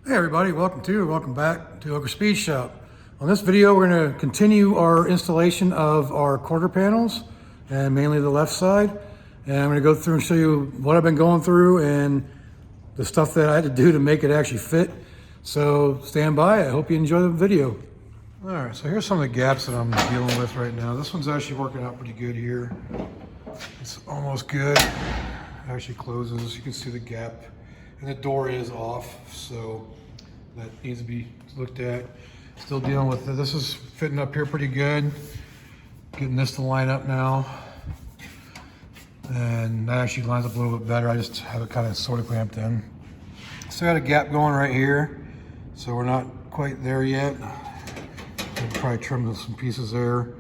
Hey everybody, welcome back to Ogre Speed Shop. On this video, we're going to continue our installation of our quarter panels, and mainly the left side. And I'm going to go through and show you what I've been going through and the stuff that I had to do to make it actually fit. So stand by, I hope you enjoy the video. All right, so here's some of the gaps that I'm dealing with right now. This one's actually working out pretty good here. It's almost good. It actually closes, you can see the gap. And the door is off, so that needs to be looked at. Still dealing with it. This is fitting up here pretty good. Getting this to line up now. And that actually lines up a little bit better. I just have it kind of sort of clamped in. Still got a gap going right here, so we're not quite there yet. I'll probably trim some pieces there.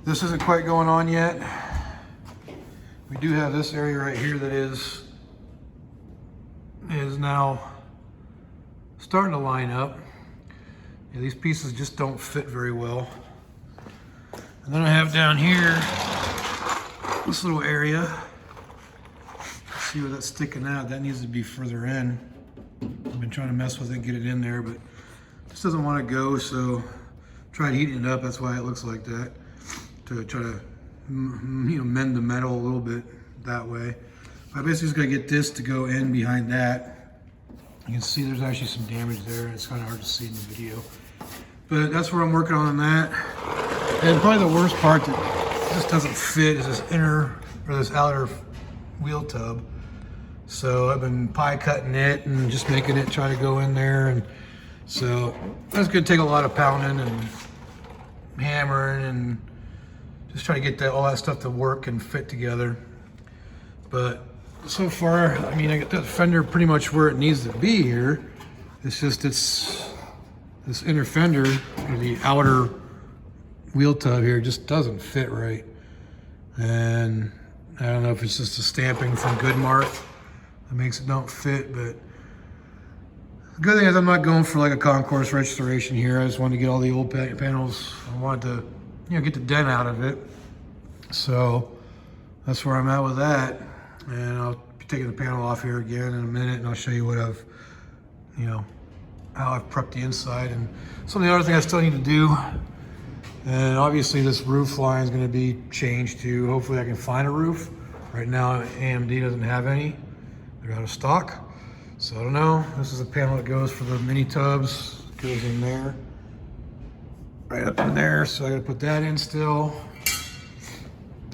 This isn't quite going on yet. We do have this area right here that is now starting to line up. Yeah, these pieces just don't fit very well. And then I have down here this little area. See where that's sticking out? That needs to be further in. I've been trying to mess with it, get it in there, but it just doesn't want to go, so tried heating it up. That's why it looks like that, to try to mend the metal a little bit that way. I basically just gotta get this to go in behind that. You can see there's actually some damage there. It's kind of hard to see in the video, but that's where I'm working on that. And probably the worst part that just doesn't fit is this inner, or this outer wheel tub. So I've been pie cutting it and just making it try to go in there. And so that's gonna take a lot of pounding and hammering and just try to get all that stuff to work and fit together. But so far, I mean, I got that fender pretty much where it needs to be here. It's just this inner fender, or the outer wheel tub here, just doesn't fit right. And I don't know if it's just a stamping from Goodmark that makes it don't fit, but the good thing is I'm not going for like a concourse restoration here. I just wanted to get all the old panels. I wanted to, get the dent out of it. So that's where I'm at with that. And I'll be taking the panel off here again in a minute, and I'll show you what I've, how I've prepped the inside and some of the other things I still need to do. And obviously this roof line is going to be changed too. Hopefully I can find a roof. Right now AMD doesn't have any. They're out of stock. So I don't know. This is a panel that goes for the mini tubs. It goes in there. Right up in there. So I got to put that in still.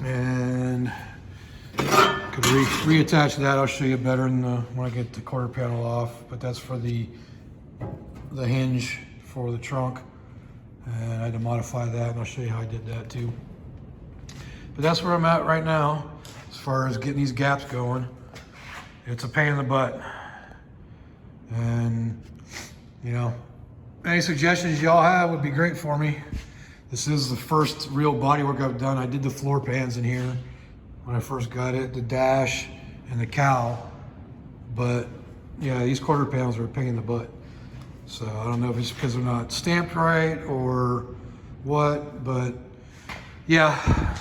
And could reattach that. I'll show you better when I get the quarter panel off. But that's for the hinge for the trunk. And I had to modify that, and I'll show you how I did that too. But that's where I'm at right now as far as getting these gaps going. It's a pain in the butt. And any suggestions y'all have would be great for me. This is the first real bodywork I've done. I did the floor pans in here when I first got it, the dash and the cowl. But yeah, these quarter panels are a pain in the butt. So I don't know if it's because they're not stamped right or what, but yeah,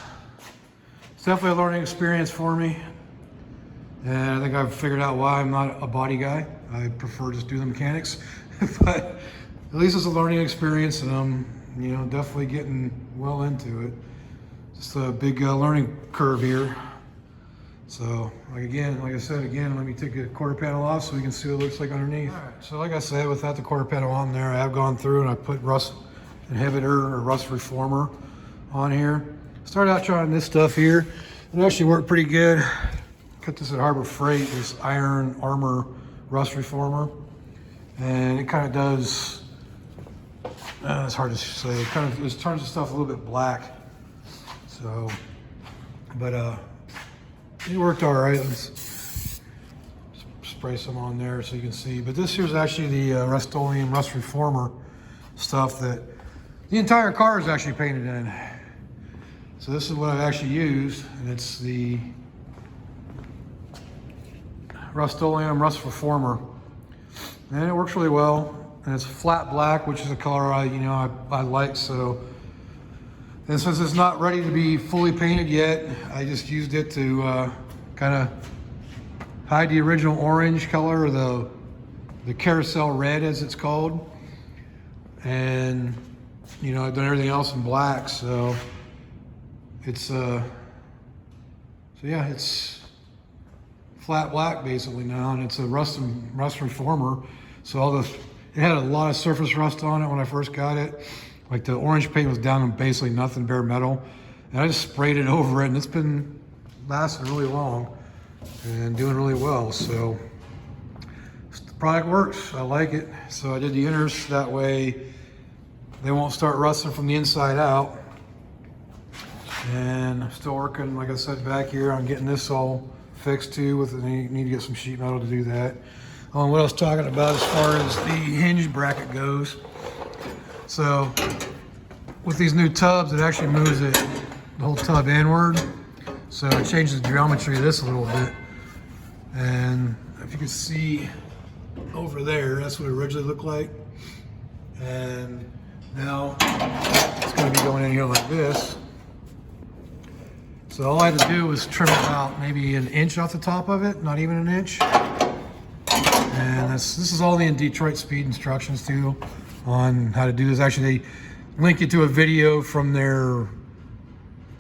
it's definitely a learning experience for me. And I think I've figured out why I'm not a body guy. I prefer just do the mechanics, but at least it's a learning experience, and I'm, definitely getting well into it. Just a big learning curve here. So, like I said, let me take a quarter panel off so we can see what it looks like underneath. All right, so like I said, without the quarter panel on there, I have gone through and I put rust inhibitor or rust reformer on here. Started out trying this stuff here. It actually worked pretty good. Got this at Harbor Freight, this iron armor rust reformer. And it kind of does, it's hard to say, it turns the stuff a little bit black. So, but it worked all right. Let's spray some on there so you can see. But this here's actually the Rust-Oleum rust reformer stuff that the entire car is actually painted in. So this is what I've actually used, and it's the Rust-Oleum rust reformer, and it works really well. And it's flat black, which is a color I like. So, and since it's not ready to be fully painted yet, I just used it to kind of hide the original orange color, or the the carousel red, as it's called. And, you know, I've done everything else in black, so it's, yeah, it's flat black basically now, and it's a rust reformer. So all this, it had a lot of surface rust on it when I first got it. Like the orange paint was down to basically nothing, bare metal. And I just sprayed it over it, and it's been lasting really long and doing really well. So the product works, I like it. So I did the inners, that way they won't start rusting from the inside out. And I'm still working, like I said, back here on getting this all fixed too. Need to get some sheet metal to do that. What I was talking about as far as the hinge bracket goes. So with these new tubs, it actually moves the whole tub inward. So it changes the geometry of this a little bit. And if you can see over there, that's what it originally looked like. And now it's going to be going in here like this. So all I had to do was trim about maybe an inch off the top of it, not even an inch. And this is all in Detroit Speed instructions too on how to do this. Actually, they link you to a video from their,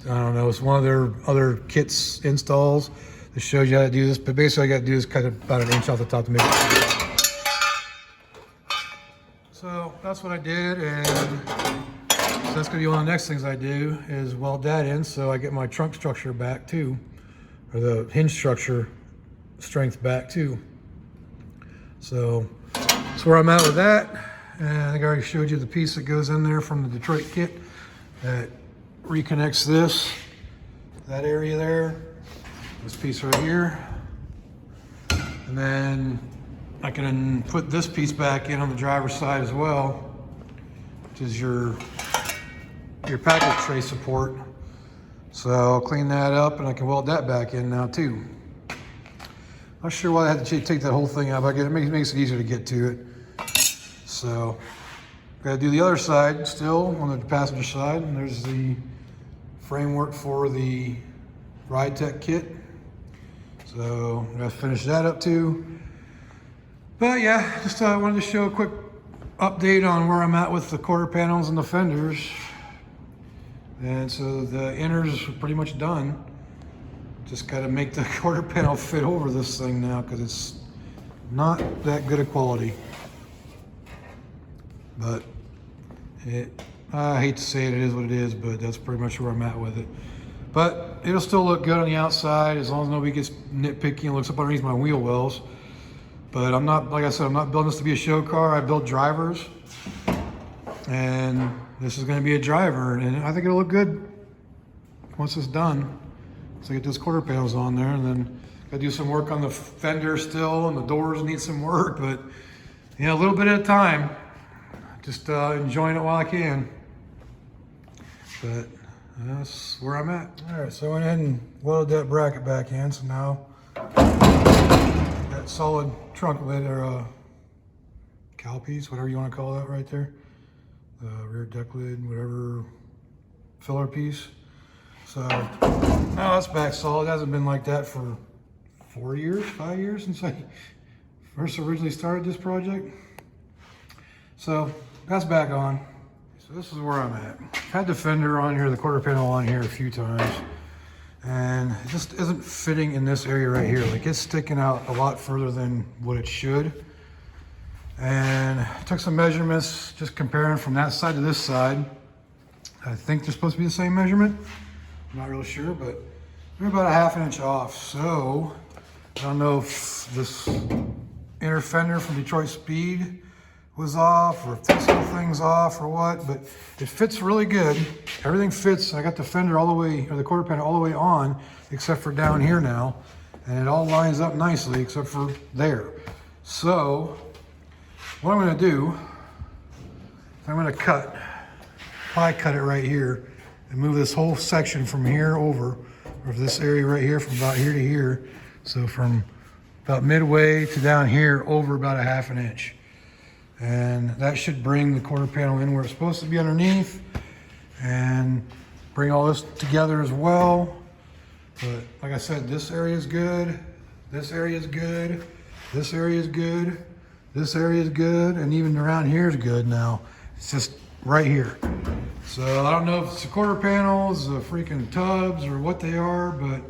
I don't know, it's one of their other kits installs that shows you how to do this. But basically, all you got to do is cut about an inch off the top to make it. So that's what I did, and so that's gonna be one of the next things I do is weld that in, so I get my trunk structure back too, or the hinge structure strength back too. So that's where I'm at with that. And I think I already showed you the piece that goes in there from the Detroit kit that reconnects that area there, this piece right here. And then I can put this piece back in on the driver's side as well, which is your package tray support. So I'll clean that up and I can weld that back in now too. Not sure why I had to take that whole thing out, but it makes it easier to get to it. So gotta do the other side still on the passenger side, and there's the framework for the Ride Tech kit. So I gotta finish that up too. But yeah, just wanted to show a quick update on where I'm at with the quarter panels and the fenders. And so the inners are pretty much done. Just gotta make the quarter panel fit over this thing now because it's not that good a quality. But I hate to say it is what it is, but that's pretty much where I'm at with it. But it'll still look good on the outside as long as nobody gets nitpicky and looks up underneath my wheel wells. But I'm not, like I said, I'm not building this to be a show car. I build drivers. And this is gonna be a driver, and I think it'll look good once it's done. So I get those quarter panels on there, and then gotta do some work on the fender still, and the doors need some work, but you know, a little bit at a time. Just enjoying it while I can. But that's where I'm at. All right, so I went ahead and welded that bracket back in, so now that solid trunk lid, or cowl piece, whatever you want to call that right there. The rear deck lid, whatever, filler piece. So now that's back solid. It hasn't been like that for 5 years since I first originally started this project. So that's back on. So this is where I'm at. Had the fender on here, the quarter panel on here a few times, and it just isn't fitting in this area right here. Like, it's sticking out a lot further than what it should. And I took some measurements, just comparing from that side to this side. I think they're supposed to be the same measurement. I'm not really sure, but they're about a ½ inch off. So I don't know if this inner fender from Detroit Speed was off, or if this whole thing's off, or what, but it fits really good. Everything fits. I got the fender all the way, or the quarter panel all the way on, except for down here now, and it all lines up nicely except for there. So what I'm gonna do, I'm gonna pie cut it right here and move this whole section from here over, or this area right here from about here to here. So from about midway to down here over about a ½ inch. And that should bring the quarter panel in where it's supposed to be underneath and bring all this together as well. But like I said, this area is good, this area is good, this area is good, This area is good, and even around here is good now. It's just right here. So I don't know if it's the quarter panels, the freaking tubs, or what they are, but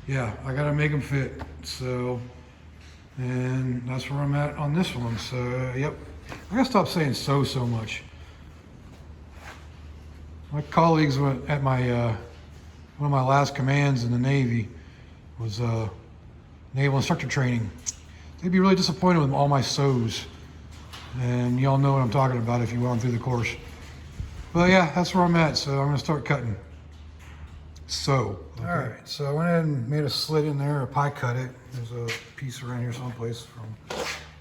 yeah, I gotta make them fit. So, and that's where I'm at on this one. So, yep. I gotta stop saying so much. My colleagues at my, one of my last commands in the Navy was naval instructor training. They'd be really disappointed with all my so's. And y'all know what I'm talking about if you went through the course. But yeah, that's where I'm at. So I'm gonna start cutting. So, okay. All right, so I went ahead and made a slit in there, a pie cut it. There's a piece around here someplace from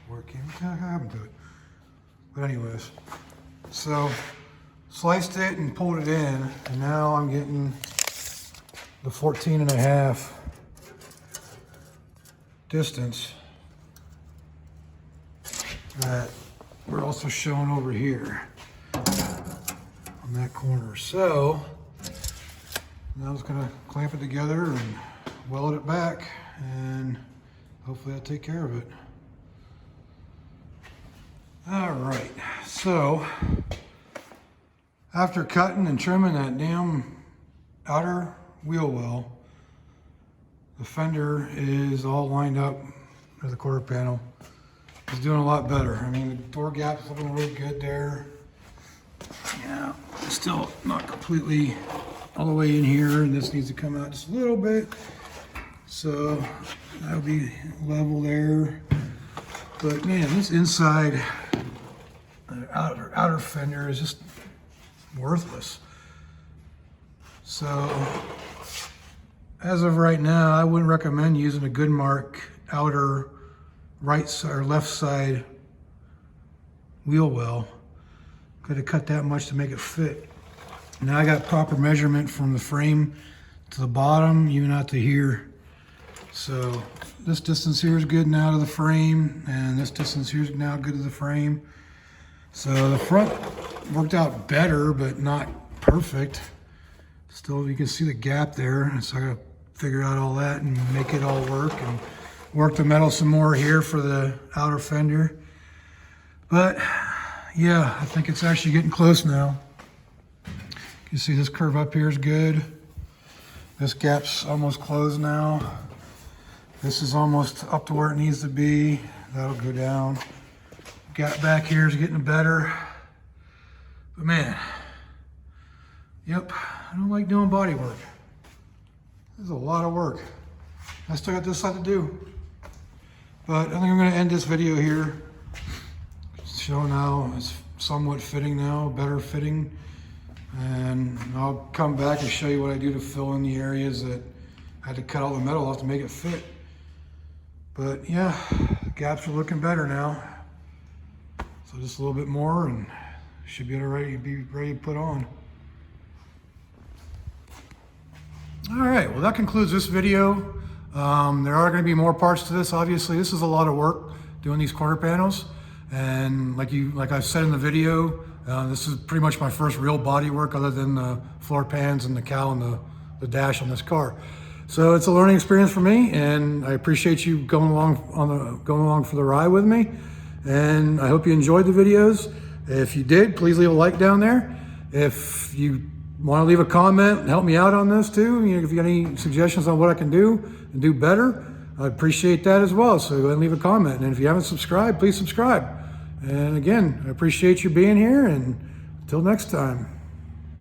where it came. What happened to it? But anyways, so sliced it and pulled it in, and now I'm getting the 14.5 distance that we're also showing over here on that corner. So now I'm just gonna clamp it together and weld it back, and hopefully that'll take care of it. All right, so after cutting and trimming that damn outer wheel well, the fender is all lined up with the quarter panel. It's doing a lot better. I mean, the door gap's looking really good there. Yeah, it's still not completely all the way in here, and this needs to come out just a little bit. So that'll be level there. But man, this inside outer fender is just worthless. So as of right now, I wouldn't recommend using a Goodmark outer right side or left side wheel well. Could have cut that much to make it fit. Now I got proper measurement from the frame to the bottom, even out to here. So this distance here is good now to the frame, and this distance here is now good to the frame. So the front worked out better, but not perfect. Still, you can see the gap there, so I gotta figure out all that and make it all work, and work the metal some more here for the outer fender. But yeah, I think it's actually getting close now. You can see this curve up here is good. This gap's almost closed now. This is almost up to where it needs to be. That'll go down. Gap back here is getting better. But man, yep, I don't like doing body work. This is a lot of work. I still got this side to do. But I think I'm gonna end this video here. Showing how it's somewhat fitting now, better fitting. And I'll come back and show you what I do to fill in the areas that I had to cut all the metal off to make it fit. But yeah, the gaps are looking better now. So just a little bit more and should be ready to put on. All right, well that concludes this video. There are going to be more parts to this. Obviously, this is a lot of work doing these quarter panels. And like I said in the video, this is pretty much my first real body work other than the floor pans and the cowl and the dash on this car. So it's a learning experience for me, and I appreciate you going along for the ride with me. And I hope you enjoyed the videos. If you did, please leave a like down there. If you want to leave a comment and help me out on this too, if you got any suggestions on what I can do and do better, I appreciate that as well. So go ahead and leave a comment. And if you haven't subscribed, please subscribe. And again, I appreciate you being here, and until next time.